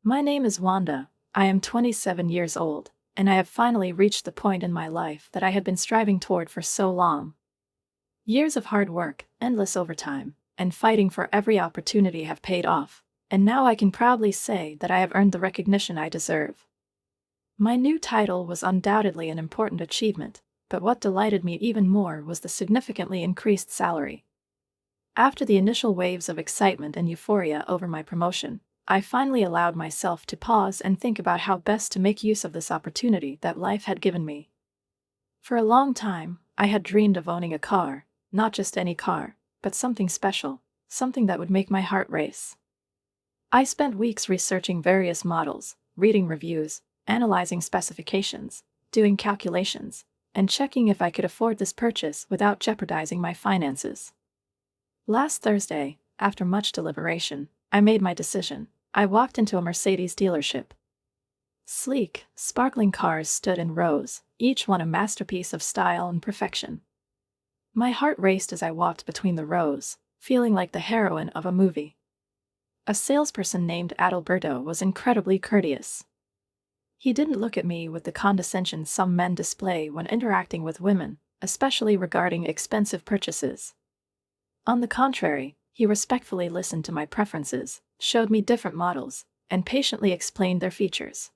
My name is Wanda. I am 27 years old, and I have finally reached the point in my life that I had been striving toward for so long. Years of hard work, endless overtime, and fighting for every opportunity have paid off, and now I can proudly say that I have earned the recognition I deserve. My new title was undoubtedly an important achievement, but what delighted me even more was the significantly increased salary. After the initial waves of excitement and euphoria over my promotion, I finally allowed myself to pause and think about how best to make use of this opportunity that life had given me. For a long time, I had dreamed of owning a car, not just any car, but something special, something that would make my heart race. I spent weeks researching various models, reading reviews, analyzing specifications, doing calculations, and checking if I could afford this purchase without jeopardizing my finances. Last Thursday, after much deliberation, I made my decision. I walked into a Mercedes dealership. Sleek, sparkling cars stood in rows, each one a masterpiece of style and perfection. My heart raced as I walked between the rows, feeling like the heroine of a movie. A salesperson named Adalberto was incredibly courteous. He didn't look at me with the condescension some men display when interacting with women, especially regarding expensive purchases. On the contrary, he respectfully listened to my preferences, showed me different models, and patiently explained their features.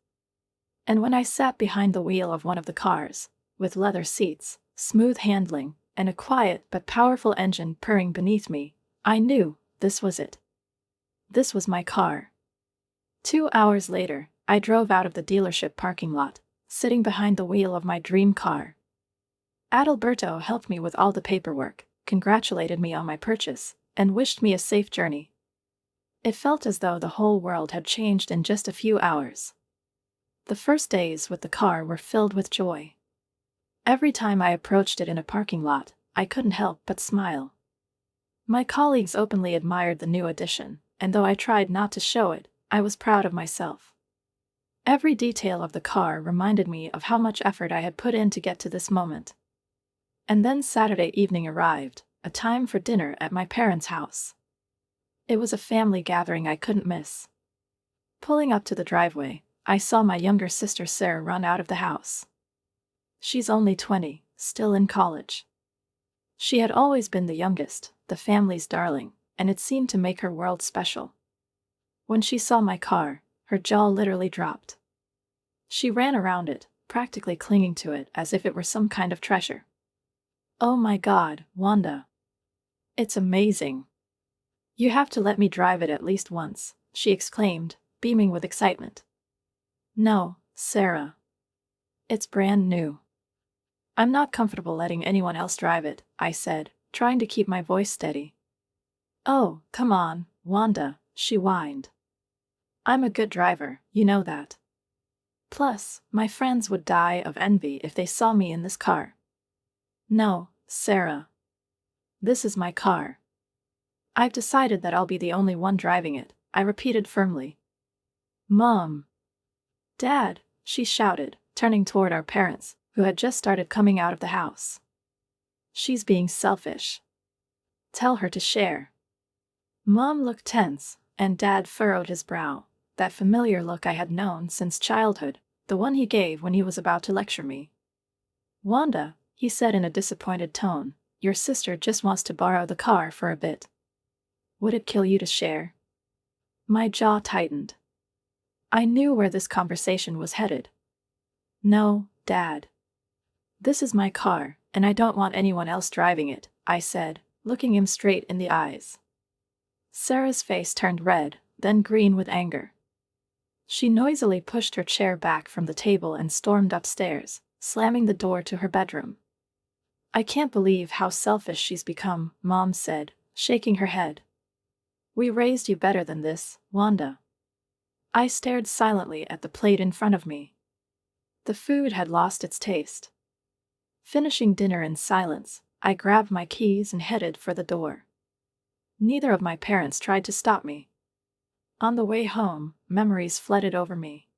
And when I sat behind the wheel of one of the cars, with leather seats, smooth handling, and a quiet but powerful engine purring beneath me, I knew this was it. This was my car. 2 hours later, I drove out of the dealership parking lot, sitting behind the wheel of my dream car. Adalberto helped me with all the paperwork, congratulated me on my purchase, and wished me a safe journey. It felt as though the whole world had changed in just a few hours. The first days with the car were filled with joy. Every time I approached it in a parking lot, I couldn't help but smile. My colleagues openly admired the new addition, and though I tried not to show it, I was proud of myself. Every detail of the car reminded me of how much effort I had put in to get to this moment. And then Saturday evening arrived, a time for dinner at my parents' house. It was a family gathering I couldn't miss. Pulling up to the driveway, I saw my younger sister Sarah run out of the house. She's only 20, still in college. She had always been the youngest, the family's darling, and it seemed to make her world special. When she saw my car, her jaw literally dropped. She ran around it, practically clinging to it as if it were some kind of treasure. "Oh my God, Wanda. It's amazing. You have to let me drive it at least once," she exclaimed, beaming with excitement. "No, Sarah. It's brand new." "I'm not comfortable letting anyone else drive it," I said, trying to keep my voice steady. "Oh, come on, Wanda," she whined. "I'm a good driver, you know that. Plus, my friends would die of envy if they saw me in this car." "No, Sarah. This is my car. I've decided that I'll be the only one driving it," I repeated firmly. "Mom! Dad!" she shouted, turning toward our parents, who had just started coming out of the house. "She's being selfish. Tell her to share." Mom looked tense, and Dad furrowed his brow, that familiar look I had known since childhood, the one he gave when he was about to lecture me. "Wanda," he said in a disappointed tone, "your sister just wants to borrow the car for a bit. Would it kill you to share?" My jaw tightened. I knew where this conversation was headed. "No, Dad. This is my car, and I don't want anyone else driving it," I said, looking him straight in the eyes. Sarah's face turned red, then green with anger. She noisily pushed her chair back from the table and stormed upstairs, slamming the door to her bedroom. "I can't believe how selfish she's become," Mom said, shaking her head. "We raised you better than this, Wanda." I stared silently at the plate in front of me. The food had lost its taste. Finishing dinner in silence, I grabbed my keys and headed for the door. Neither of my parents tried to stop me. On the way home, memories flooded over me.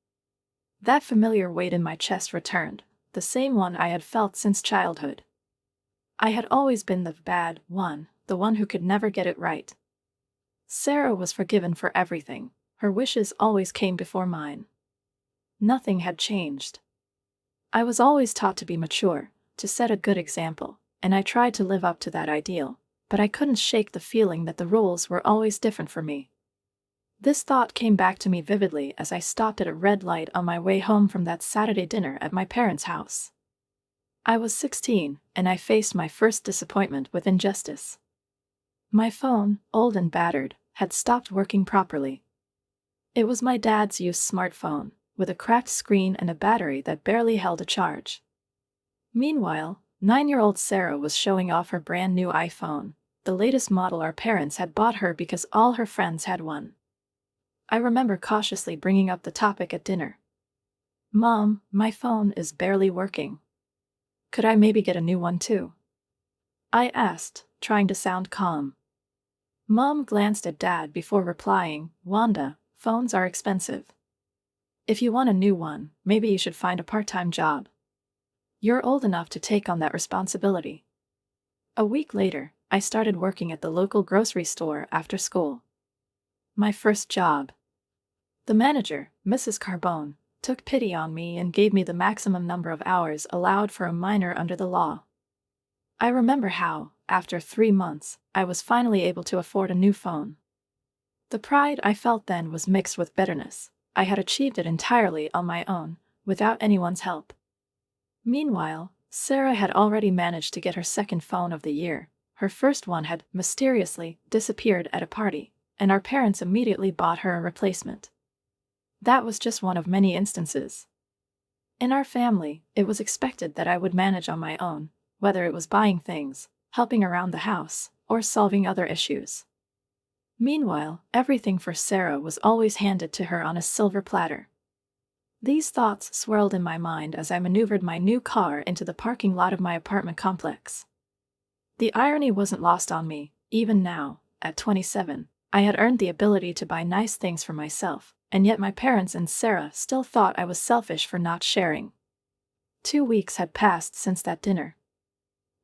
That familiar weight in my chest returned, the same one I had felt since childhood. I had always been the bad one, the one who could never get it right. Sarah was forgiven for everything, Her wishes always came before mine. Nothing had changed. I was always taught to be mature, to set a good example, and I tried to live up to that ideal, but I couldn't shake the feeling that the rules were always different for me. This thought came back to me vividly as I stopped at a red light on my way home from that Saturday dinner at my parents' house. I was 16, and I faced my first disappointment with injustice. My phone, old and battered, had stopped working properly. It was my dad's used smartphone, with a cracked screen and a battery that barely held a charge. Meanwhile, 9-year-old Sarah was showing off her brand new iPhone, the latest model our parents had bought her because all her friends had one. I remember cautiously bringing up the topic at dinner. "Mom, my phone is barely working. Could I maybe get a new one too?" I asked, trying to sound calm. Mom glanced at Dad before replying, "Wanda, phones are expensive. If you want a new one, maybe you should find a part-time job. You're old enough to take on that responsibility." A week later, I started working at the local grocery store after school. My first job. The manager, Mrs. Carbone, took pity on me and gave me the maximum number of hours allowed for a minor under the law. I remember how, after 3 months, I was finally able to afford a new phone. The pride I felt then was mixed with bitterness. I had achieved it entirely on my own, without anyone's help. Meanwhile, Sarah had already managed to get her second phone of the year. Her first one had mysteriously disappeared at a party, and our parents immediately bought her a replacement. That was just one of many instances. In our family, it was expected that I would manage on my own, whether it was buying things, helping around the house, or solving other issues. Meanwhile, everything for Sarah was always handed to her on a silver platter. These thoughts swirled in my mind as I maneuvered my new car into the parking lot of my apartment complex. The irony wasn't lost on me. Even now, at 27, I had earned the ability to buy nice things for myself, and yet my parents and Sarah still thought I was selfish for not sharing. 2 weeks had passed since that dinner.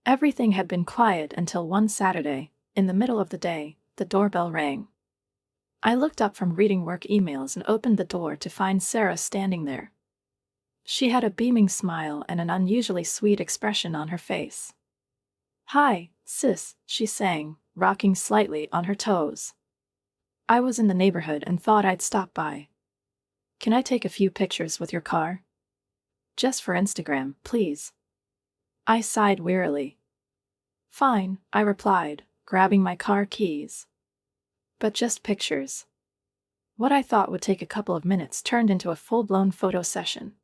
Everything had been quiet until one Saturday, in the middle of the day, the doorbell rang. I looked up from reading work emails and opened the door to find Sarah standing there. She had a beaming smile and an unusually sweet expression on her face. "Hi, sis," she sang, rocking slightly on her toes. "I was in the neighborhood and thought I'd stop by. Can I take a few pictures with your car? Just for Instagram, please." I sighed wearily. "Fine," I replied, grabbing my car keys. But just pictures. What I thought would take a couple of minutes turned into a full-blown photo session.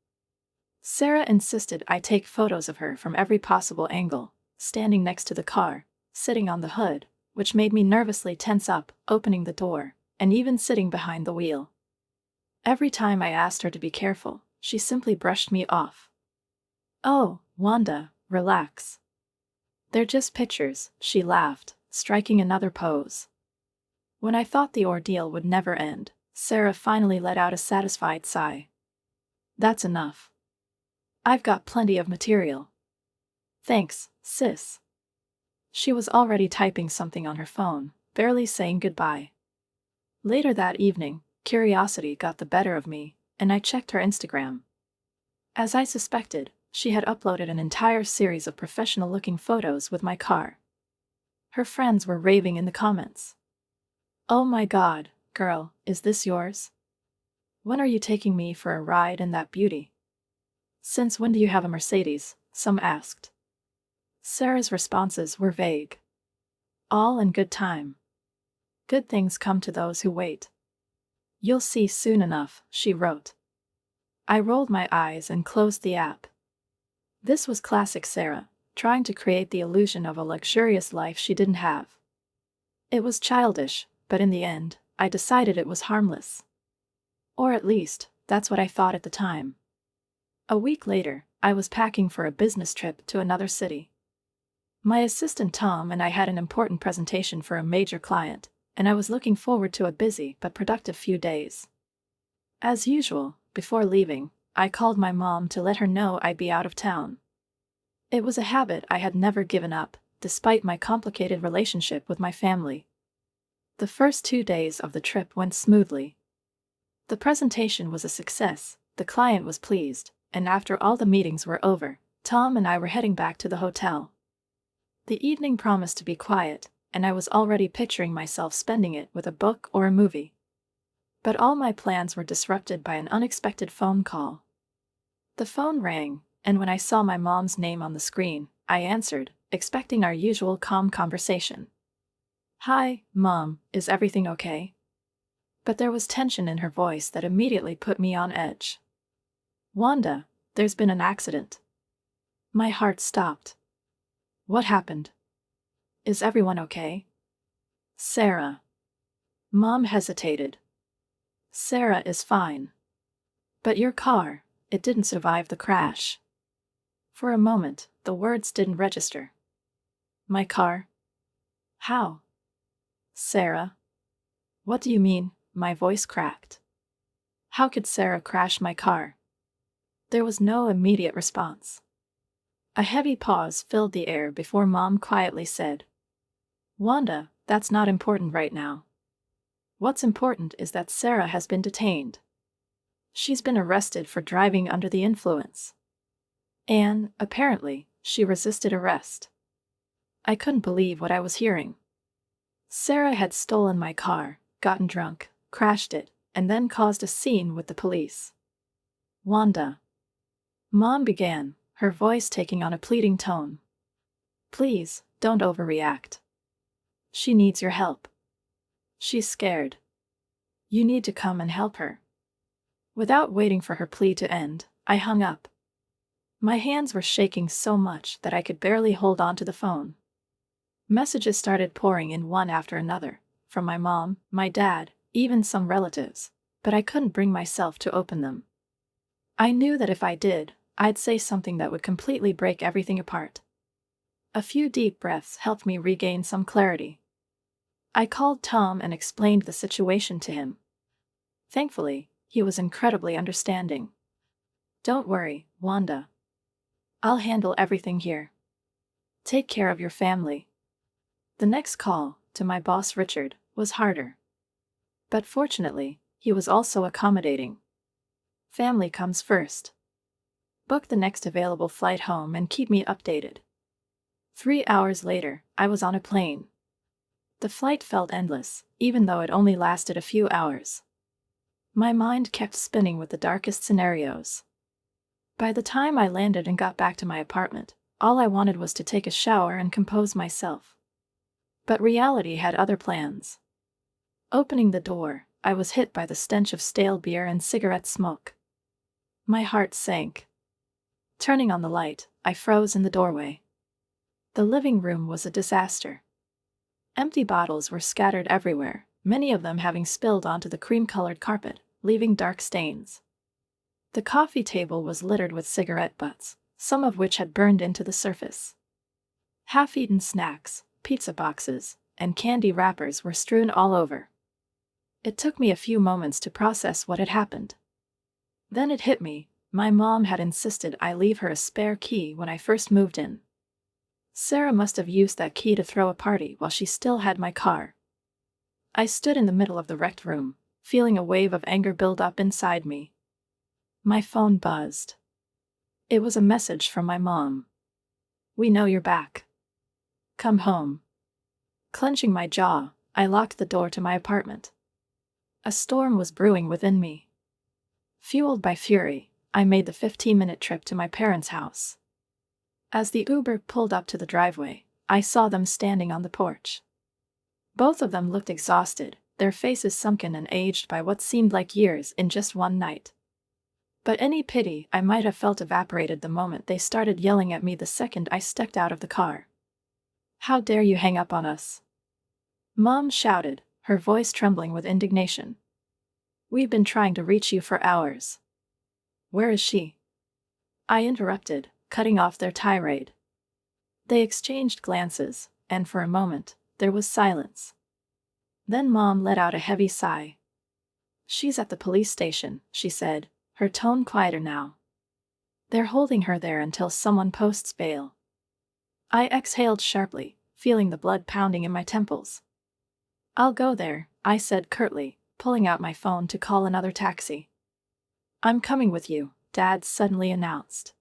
Sarah insisted I take photos of her from every possible angle, standing next to the car, sitting on the hood, which made me nervously tense up, opening the door, and even sitting behind the wheel. Every time I asked her to be careful, she simply brushed me off. "Oh, Wanda, relax. They're just pictures," she laughed, striking another pose. When I thought the ordeal would never end, Sarah finally let out a satisfied sigh. "That's enough. I've got plenty of material. Thanks, sis." She was already typing something on her phone, barely saying goodbye. Later that evening, curiosity got the better of me, and I checked her Instagram. As I suspected, she had uploaded an entire series of professional-looking photos with my car. Her friends were raving in the comments. "Oh my God, girl, is this yours? When are you taking me for a ride in that beauty? Since when do you have a Mercedes?" some asked. Sarah's responses were vague. "All in good time. Good things come to those who wait. You'll see soon enough," she wrote. I rolled my eyes and closed the app. This was classic Sarah, trying to create the illusion of a luxurious life she didn't have. It was childish, but in the end, I decided it was harmless. Or at least, that's what I thought at the time. A week later, I was packing for a business trip to another city. My assistant Tom and I had an important presentation for a major client, and I was looking forward to a busy but productive few days. As usual, before leaving, I called my mom to let her know I'd be out of town. It was a habit I had never given up, despite my complicated relationship with my family. The first 2 days of the trip went smoothly. The presentation was a success, the client was pleased, and after all the meetings were over, Tom and I were heading back to the hotel. The evening promised to be quiet, and I was already picturing myself spending it with a book or a movie. But all my plans were disrupted by an unexpected phone call. The phone rang, and when I saw my mom's name on the screen, I answered, expecting our usual calm conversation. "Hi, Mom, is everything okay?" But there was tension in her voice that immediately put me on edge. "Wanda, there's been an accident." My heart stopped. "What happened? Is everyone okay?" "Sarah." Mom hesitated. "Sarah is fine. But your car, it didn't survive the crash." For a moment, the words didn't register. "My car? How?" "Sarah? What do you mean?" My voice cracked. "How could Sarah crash my car?" There was no immediate response. A heavy pause filled the air before Mom quietly said, "Wanda, that's not important right now. What's important is that Sarah has been detained. She's been arrested for driving under the influence. And, apparently, she resisted arrest." I couldn't believe what I was hearing. Sarah had stolen my car, gotten drunk, crashed it, and then caused a scene with the police. "Wanda." Mom began, her voice taking on a pleading tone. "Please, don't overreact. She needs your help. She's scared. You need to come and help her." Without waiting for her plea to end, I hung up. My hands were shaking so much that I could barely hold on to the phone. Messages started pouring in one after another, from my mom, my dad, even some relatives, but I couldn't bring myself to open them. I knew that if I did, I'd say something that would completely break everything apart. A few deep breaths helped me regain some clarity. I called Tom and explained the situation to him. Thankfully, he was incredibly understanding. "Don't worry, Wanda. I'll handle everything here. Take care of your family." The next call, to my boss Richard, was harder. But fortunately, he was also accommodating. "Family comes first. Book the next available flight home and keep me updated." 3 hours later, I was on a plane. The flight felt endless, even though it only lasted a few hours. My mind kept spinning with the darkest scenarios. By the time I landed and got back to my apartment, all I wanted was to take a shower and compose myself. But reality had other plans. Opening the door, I was hit by the stench of stale beer and cigarette smoke. My heart sank. Turning on the light, I froze in the doorway. The living room was a disaster. Empty bottles were scattered everywhere, many of them having spilled onto the cream-colored carpet, leaving dark stains. The coffee table was littered with cigarette butts, some of which had burned into the surface. Half-eaten snacks, pizza boxes, and candy wrappers were strewn all over. It took me a few moments to process what had happened. Then it hit me. My mom had insisted I leave her a spare key when I first moved in. Sarah must have used that key to throw a party while she still had my car. I stood in the middle of the wrecked room, feeling a wave of anger build up inside me. My phone buzzed. It was a message from my mom. "We know you're back. Come home." Clenching my jaw, I locked the door to my apartment. A storm was brewing within me. Fueled by fury, I made the 15-minute trip to my parents' house. As the Uber pulled up to the driveway, I saw them standing on the porch. Both of them looked exhausted, their faces sunken and aged by what seemed like years in just one night. But any pity I might have felt evaporated the moment they started yelling at me the second I stepped out of the car. "How dare you hang up on us?" Mom shouted, her voice trembling with indignation. "We've been trying to reach you for hours." "Where is she?" I interrupted, cutting off their tirade. They exchanged glances, and for a moment, there was silence. Then Mom let out a heavy sigh. "She's at the police station," she said, her tone quieter now. "They're holding her there until someone posts bail." I exhaled sharply, feeling the blood pounding in my temples. "I'll go there," I said curtly, pulling out my phone to call another taxi. "I'm coming with you," Dad suddenly announced.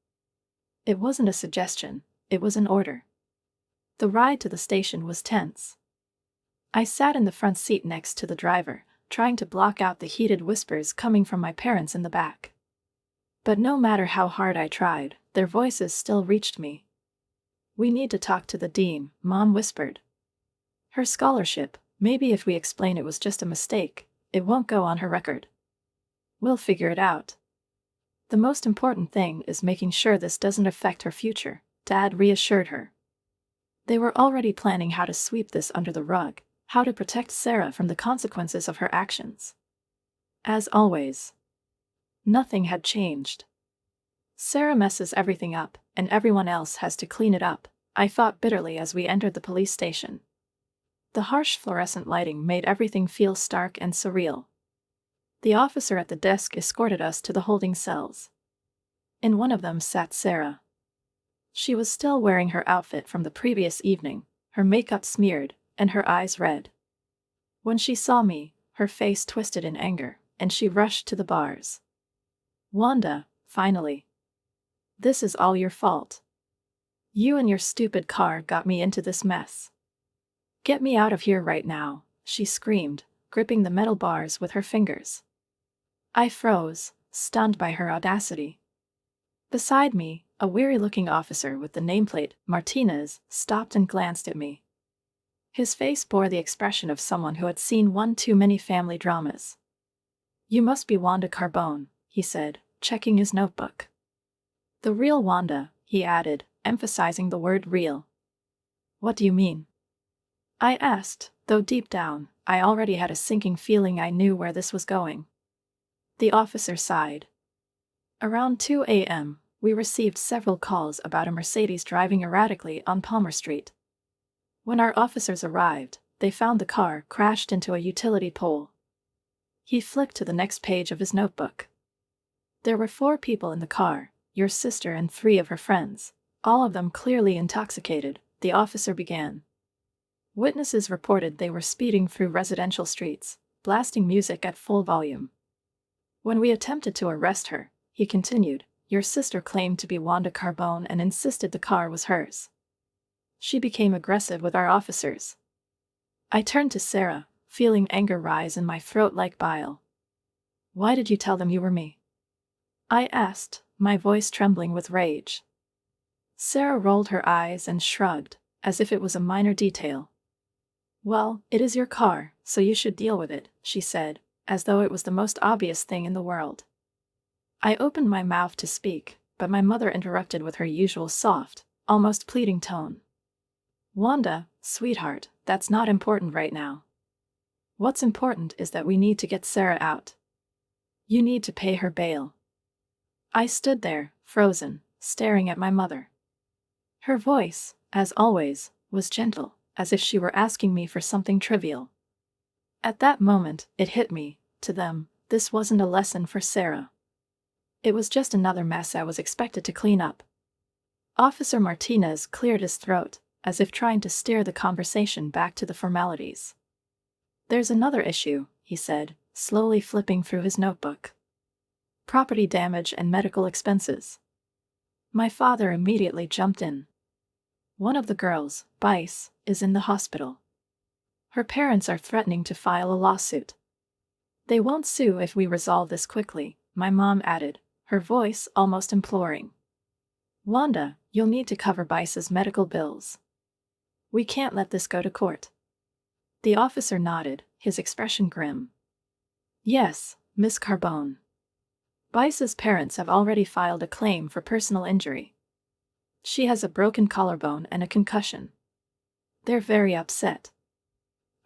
It wasn't a suggestion, it was an order. The ride to the station was tense. I sat in the front seat next to the driver, trying to block out the heated whispers coming from my parents in the back. But no matter how hard I tried, their voices still reached me. "We need to talk to the dean," Mom whispered. "Her scholarship, maybe if we explain it was just a mistake, it won't go on her record. We'll figure it out. The most important thing is making sure this doesn't affect her future," Dad reassured her. They were already planning how to sweep this under the rug, how to protect Sarah from the consequences of her actions. As always, nothing had changed. "Sarah messes everything up, and everyone else has to clean it up," I thought bitterly as we entered the police station. The harsh fluorescent lighting made everything feel stark and surreal. The officer at the desk escorted us to the holding cells. In one of them sat Sarah. She was still wearing her outfit from the previous evening, her makeup smeared, and her eyes red. When she saw me, her face twisted in anger, and she rushed to the bars. "Wanda, finally. This is all your fault. You and your stupid car got me into this mess. Get me out of here right now," she screamed, gripping the metal bars with her fingers. I froze, stunned by her audacity. Beside me, a weary-looking officer with the nameplate Martinez stopped and glanced at me. His face bore the expression of someone who had seen one too many family dramas. "You must be Wanda Carbone," he said, checking his notebook. "The real Wanda," he added, emphasizing the word real. "What do you mean?" I asked, though deep down, I already had a sinking feeling I knew where this was going. The officer sighed. Around 2 a.m., we received several calls about a Mercedes driving erratically on Palmer Street. When our officers arrived, they found the car crashed into a utility pole. He flicked to the next page of his notebook. "There were 4 people in the car, your sister and 3 of her friends, all of them clearly intoxicated," the officer began. "Witnesses reported they were speeding through residential streets, blasting music at full volume. When we attempted to arrest her," he continued, "your sister claimed to be Wanda Carbone and insisted the car was hers. She became aggressive with our officers." I turned to Sarah, feeling anger rise in my throat like bile. "Why did you tell them you were me?" I asked, my voice trembling with rage. Sarah rolled her eyes and shrugged, as if it was a minor detail. "Well, it is your car, so you should deal with it," she said, as though it was the most obvious thing in the world. I opened my mouth to speak, but my mother interrupted with her usual soft, almost pleading tone. "Wanda, sweetheart, that's not important right now. What's important is that we need to get Sarah out. You need to pay her bail." I stood there, frozen, staring at my mother. Her voice, as always, was gentle, as if she were asking me for something trivial. At that moment, it hit me, to them, this wasn't a lesson for Sarah. It was just another mess I was expected to clean up. Officer Martinez cleared his throat, as if trying to steer the conversation back to the formalities. "There's another issue," he said, slowly flipping through his notebook. "Property damage and medical expenses." My father immediately jumped in. "One of the girls, Bice, is in the hospital. Her parents are threatening to file a lawsuit. They won't sue if we resolve this quickly," my mom added, her voice almost imploring. "Wanda, you'll need to cover Bice's medical bills. We can't let this go to court." The officer nodded, his expression grim. "Yes, Miss Carbone. Bice's parents have already filed a claim for personal injury. She has a broken collarbone and a concussion. They're very upset."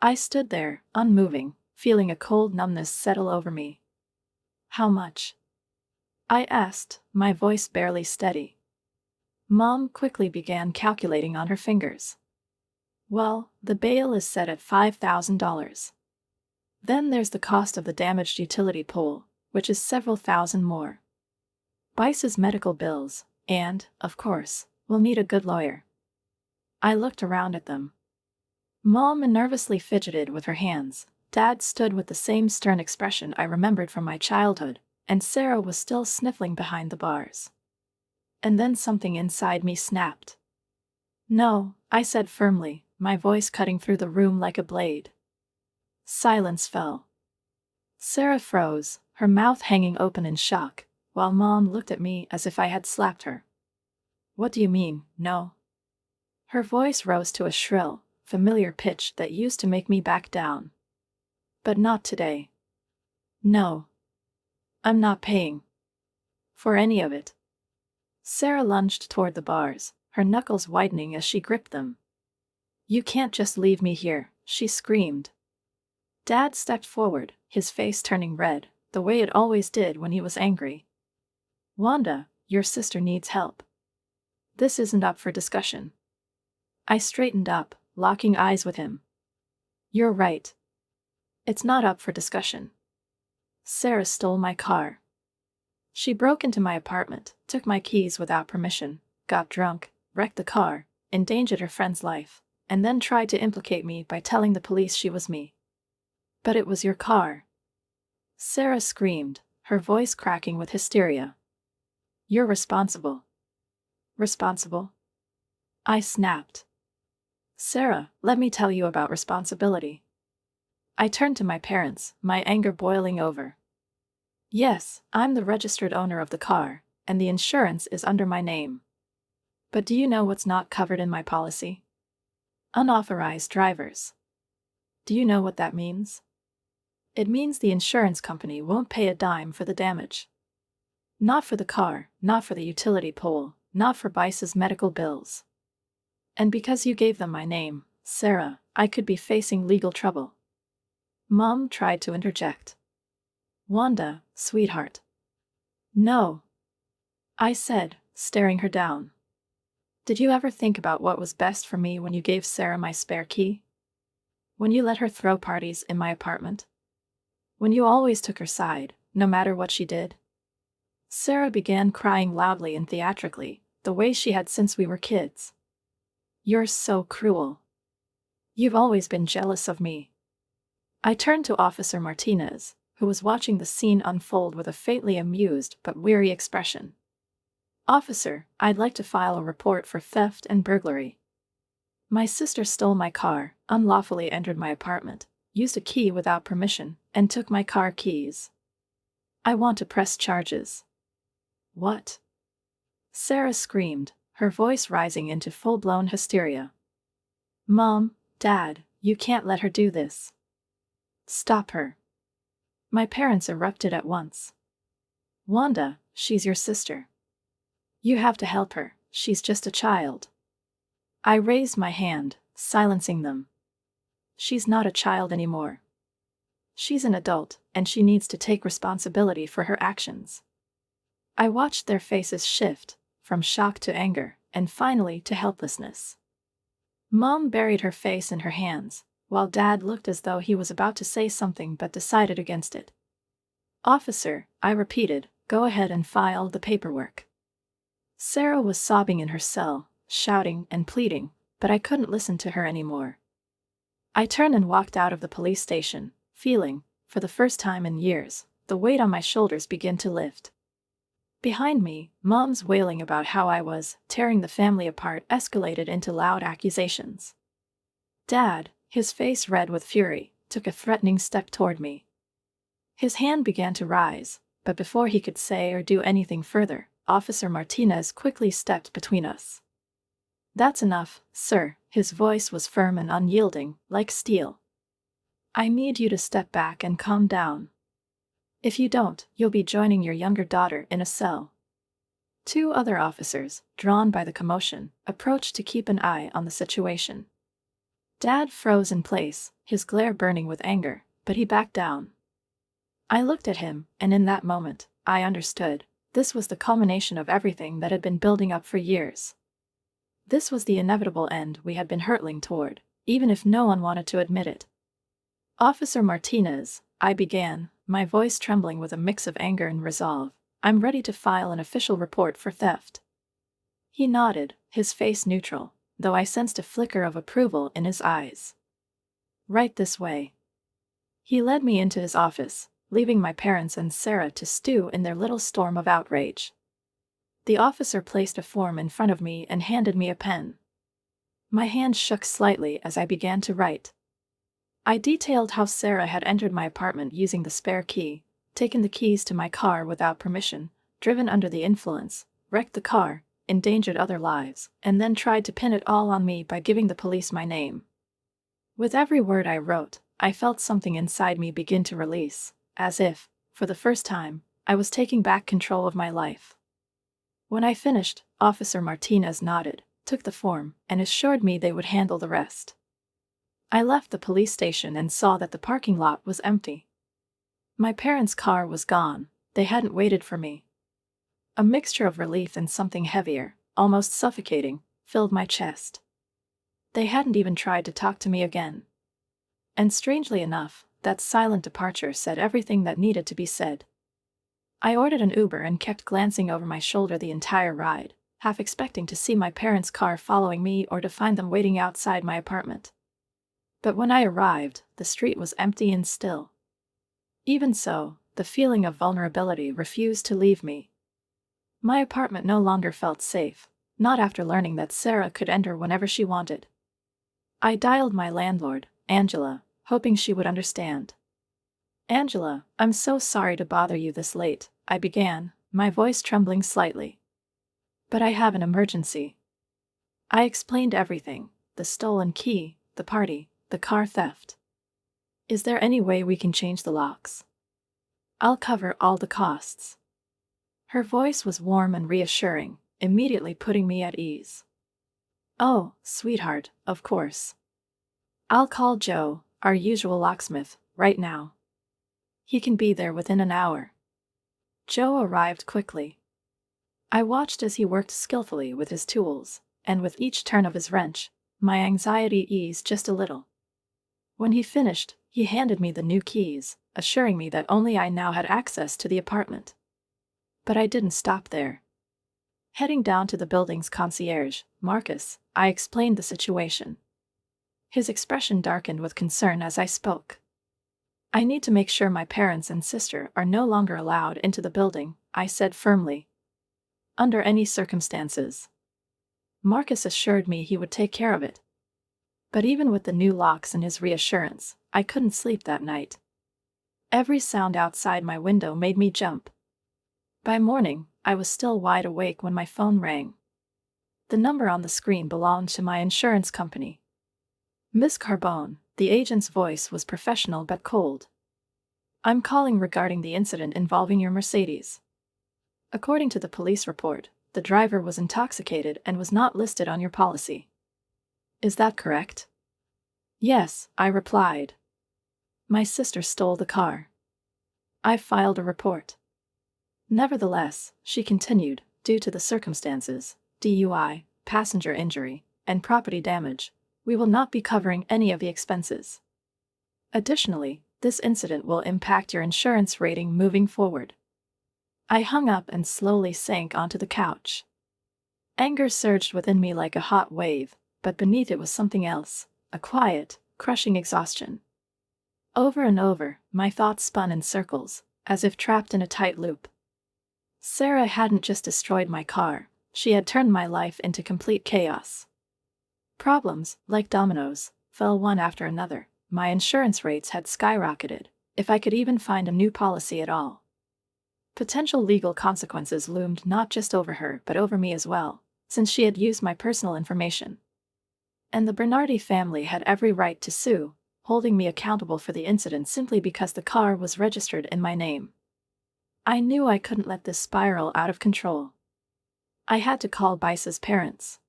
I stood there, unmoving, feeling a cold numbness settle over me. "How much?" I asked, my voice barely steady. Mom quickly began calculating on her fingers. "Well, the bail is set at $5,000. Then there's the cost of the damaged utility pole, which is several thousand more. Bice's medical bills, and, of course, we'll need a good lawyer." I looked around at them. Mom nervously fidgeted with her hands, Dad stood with the same stern expression I remembered from my childhood, and Sarah was still sniffling behind the bars. And then something inside me snapped. "No," I said firmly, my voice cutting through the room like a blade. Silence fell. Sarah froze, her mouth hanging open in shock, while Mom looked at me as if I had slapped her. "What do you mean, no?" Her voice rose to a shrill, familiar pitch that used to make me back down. "But not today. No. I'm not paying for any of it." Sarah lunged toward the bars, her knuckles widening as she gripped them. "You can't just leave me here," she screamed. Dad stepped forward, his face turning red, the way it always did when he was angry. "Wanda, your sister needs help. This isn't up for discussion." I straightened up, locking eyes with him. "You're right. It's not up for discussion. Sarah stole my car. She broke into my apartment, took my keys without permission, got drunk, wrecked the car, endangered her friend's life, and then tried to implicate me by telling the police she was me." "But it was your car," Sarah screamed, her voice cracking with hysteria. "You're responsible." "Responsible?" I snapped. "Sarah, let me tell you about responsibility." I turned to my parents, my anger boiling over. "Yes, I'm the registered owner of the car, and the insurance is under my name. But do you know what's not covered in my policy? Unauthorized drivers. Do you know what that means? It means the insurance company won't pay a dime for the damage. Not for the car, not for the utility pole, not for Bice's medical bills. And because you gave them my name, Sarah, I could be facing legal trouble." Mom tried to interject. "Wanda, sweetheart." "No," I said, staring her down. "Did you ever think about what was best for me when you gave Sarah my spare key? When you let her throw parties in my apartment? When you always took her side, no matter what she did?" Sarah began crying loudly and theatrically, the way she had since we were kids. "You're so cruel. You've always been jealous of me." I turned to Officer Martinez, who was watching the scene unfold with a faintly amused but weary expression. "Officer, I'd like to file a report for theft and burglary. My sister stole my car, unlawfully entered my apartment, used a key without permission, and took my car keys. I want to press charges." "What?" Sarah screamed, her voice rising into full-blown hysteria. "Mom, Dad, you can't let her do this. Stop her." My parents erupted at once. "Wanda, she's your sister. You have to help her, she's just a child." I raised my hand, silencing them. "She's not a child anymore. She's an adult, and she needs to take responsibility for her actions." I watched their faces shift, from shock to anger, and finally to helplessness. Mom buried her face in her hands, while Dad looked as though he was about to say something but decided against it. "Officer," I repeated, "go ahead and file the paperwork." Sarah was sobbing in her cell, shouting and pleading, but I couldn't listen to her anymore. I turned and walked out of the police station, feeling, for the first time in years, the weight on my shoulders begin to lift. Behind me, Mom's wailing about how I was tearing the family apart escalated into loud accusations. Dad, his face red with fury, took a threatening step toward me. His hand began to rise, but before he could say or do anything further, Officer Martinez quickly stepped between us. "That's enough, sir," his voice was firm and unyielding, like steel. "I need you to step back and calm down. If you don't, you'll be joining your younger daughter in a cell." Two other officers, drawn by the commotion, approached to keep an eye on the situation. Dad froze in place, his glare burning with anger, but he backed down. I looked at him, and in that moment, I understood. This was the culmination of everything that had been building up for years. This was the inevitable end we had been hurtling toward, even if no one wanted to admit it. "Officer Martinez," I began, my voice trembling with a mix of anger and resolve, "I'm ready to file an official report for theft." He nodded, his face neutral, though I sensed a flicker of approval in his eyes. "Right this way." He led me into his office, leaving my parents and Sarah to stew in their little storm of outrage. The officer placed a form in front of me and handed me a pen. My hand shook slightly as I began to write. I detailed how Sarah had entered my apartment using the spare key, taken the keys to my car without permission, driven under the influence, wrecked the car, endangered other lives, and then tried to pin it all on me by giving the police my name. With every word I wrote, I felt something inside me begin to release, as if, for the first time, I was taking back control of my life. When I finished, Officer Martinez nodded, took the form, and assured me they would handle the rest. I left the police station and saw that the parking lot was empty. My parents' car was gone. They hadn't waited for me. A mixture of relief and something heavier, almost suffocating, filled my chest. They hadn't even tried to talk to me again. And strangely enough, that silent departure said everything that needed to be said. I ordered an Uber and kept glancing over my shoulder the entire ride, half expecting to see my parents' car following me or to find them waiting outside my apartment. But when I arrived, the street was empty and still. Even so, the feeling of vulnerability refused to leave me. My apartment no longer felt safe, not after learning that Sarah could enter whenever she wanted. I dialed my landlord, Angela, hoping she would understand. "Angela, I'm so sorry to bother you this late," I began, my voice trembling slightly. "But I have an emergency." I explained everything: the stolen key, the party, the car theft. "Is there any way we can change the locks? I'll cover all the costs." Her voice was warm and reassuring, immediately putting me at ease. "Oh, sweetheart, of course. I'll call Joe, our usual locksmith, right now. He can be there within an hour." Joe arrived quickly. I watched as he worked skillfully with his tools, and with each turn of his wrench, my anxiety eased just a little. When he finished, he handed me the new keys, assuring me that only I now had access to the apartment. But I didn't stop there. Heading down to the building's concierge, Marcus, I explained the situation. His expression darkened with concern as I spoke. "I need to make sure my parents and sister are no longer allowed into the building," I said firmly. "Under any circumstances." Marcus assured me he would take care of it. But even with the new locks and his reassurance, I couldn't sleep that night. Every sound outside my window made me jump. By morning, I was still wide awake when my phone rang. The number on the screen belonged to my insurance company. "Miss Carbone," the agent's voice was professional but cold. "I'm calling regarding the incident involving your Mercedes. According to the police report, the driver was intoxicated and was not listed on your policy. Is that correct?" "Yes," I replied. "My sister stole the car. I filed a report." "Nevertheless," she continued, "due to the circumstances, DUI, passenger injury, and property damage, we will not be covering any of the expenses. Additionally, this incident will impact your insurance rating moving forward." I hung up and slowly sank onto the couch. Anger surged within me like a hot wave, but beneath it was something else, a quiet, crushing exhaustion. Over and over, my thoughts spun in circles, as if trapped in a tight loop. Sarah hadn't just destroyed my car, she had turned my life into complete chaos. Problems, like dominoes, fell one after another. My insurance rates had skyrocketed, if I could even find a new policy at all. Potential legal consequences loomed not just over her but over me as well, since she had used my personal information. And the Bernardi family had every right to sue, holding me accountable for the incident simply because the car was registered in my name. I knew I couldn't let this spiral out of control. I had to call Bice's parents.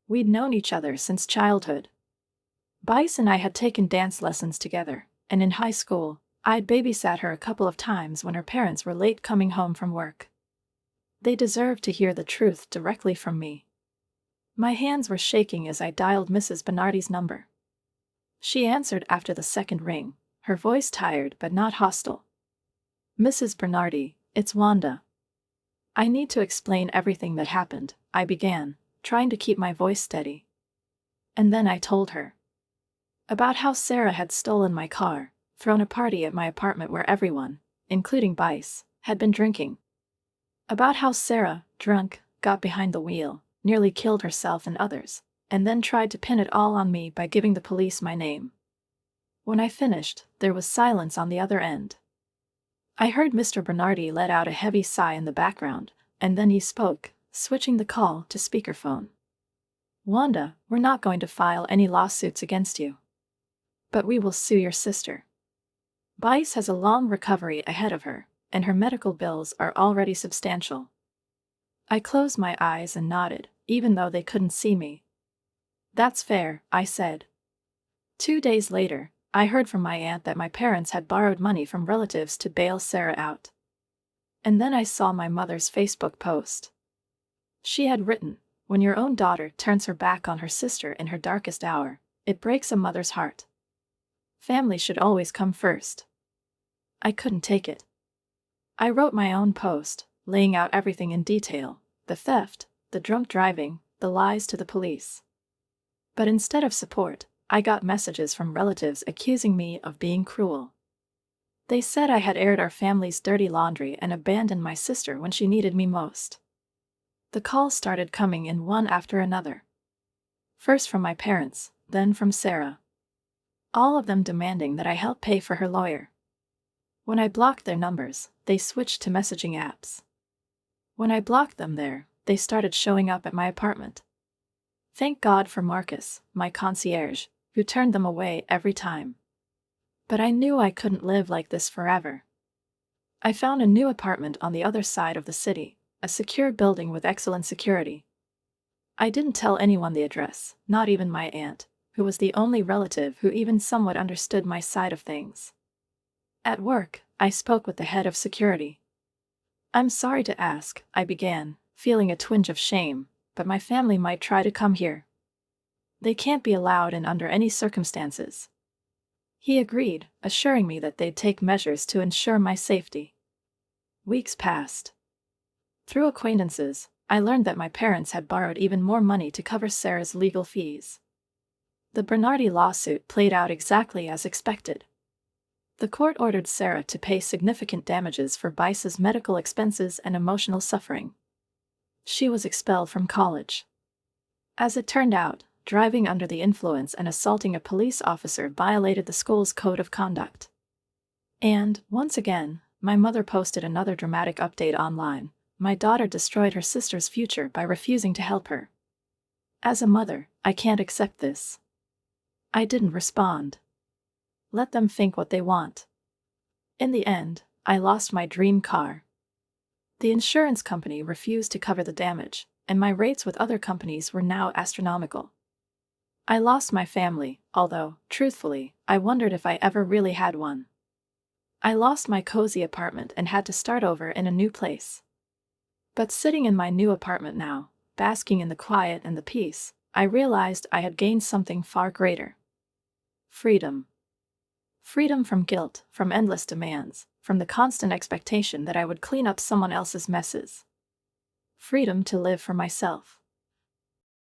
We'd known each other since childhood. Bice and I had taken dance lessons together, and in high school, I'd babysat her a couple of times when her parents were late coming home from work. They deserved to hear the truth directly from me. My hands were shaking as I dialed Mrs. Bernardi's number. She answered after the second ring, her voice tired but not hostile. "Mrs. Bernardi, it's Wanda. I need to explain everything that happened," I began, trying to keep my voice steady. And then I told her about how Sarah had stolen my car, thrown a party at my apartment where everyone, including Bice, had been drinking. About how Sarah, drunk, got behind the wheel, nearly killed herself and others, and then tried to pin it all on me by giving the police my name. When I finished, there was silence on the other end. I heard Mr. Bernardi let out a heavy sigh in the background, and then he spoke, switching the call to speakerphone. "Wanda, we're not going to file any lawsuits against you. But we will sue your sister. Bice has a long recovery ahead of her, and her medical bills are already substantial." I closed my eyes and nodded, even though they couldn't see me. "That's fair," I said. 2 days later, I heard from my aunt that my parents had borrowed money from relatives to bail Sarah out. And then I saw my mother's Facebook post. She had written, "When your own daughter turns her back on her sister in her darkest hour, it breaks a mother's heart. Family should always come first." I couldn't take it. I wrote my own post, laying out everything in detail: the theft, the drunk driving, the lies to the police. But instead of support, I got messages from relatives accusing me of being cruel. They said I had aired our family's dirty laundry and abandoned my sister when she needed me most. The calls started coming in one after another. First from my parents, then from Sarah. All of them demanding that I help pay for her lawyer. When I blocked their numbers, they switched to messaging apps. When I blocked them there, they started showing up at my apartment. Thank God for Marcus, my concierge, who turned them away every time. But I knew I couldn't live like this forever. I found a new apartment on the other side of the city, a secure building with excellent security. I didn't tell anyone the address, not even my aunt, who was the only relative who even somewhat understood my side of things. At work, I spoke with the head of security. "I'm sorry to ask," I began, feeling a twinge of shame, "but my family might try to come here. They can't be allowed in under any circumstances." He agreed, assuring me that they'd take measures to ensure my safety. Weeks passed. Through acquaintances, I learned that my parents had borrowed even more money to cover Sarah's legal fees. The Bernardi lawsuit played out exactly as expected. The court ordered Sarah to pay significant damages for Bice's medical expenses and emotional suffering. She was expelled from college. As it turned out, driving under the influence and assaulting a police officer violated the school's code of conduct. And, once again, my mother posted another dramatic update online: my daughter destroyed her sister's future by refusing to help her. As a mother, I can't accept this. I didn't respond. Let them think what they want. In the end, I lost my dream car. The insurance company refused to cover the damage, and my rates with other companies were now astronomical. I lost my family, although, truthfully, I wondered if I ever really had one. I lost my cozy apartment and had to start over in a new place. But sitting in my new apartment now, basking in the quiet and the peace, I realized I had gained something far greater. Freedom. Freedom from guilt, from endless demands, from the constant expectation that I would clean up someone else's messes. Freedom to live for myself.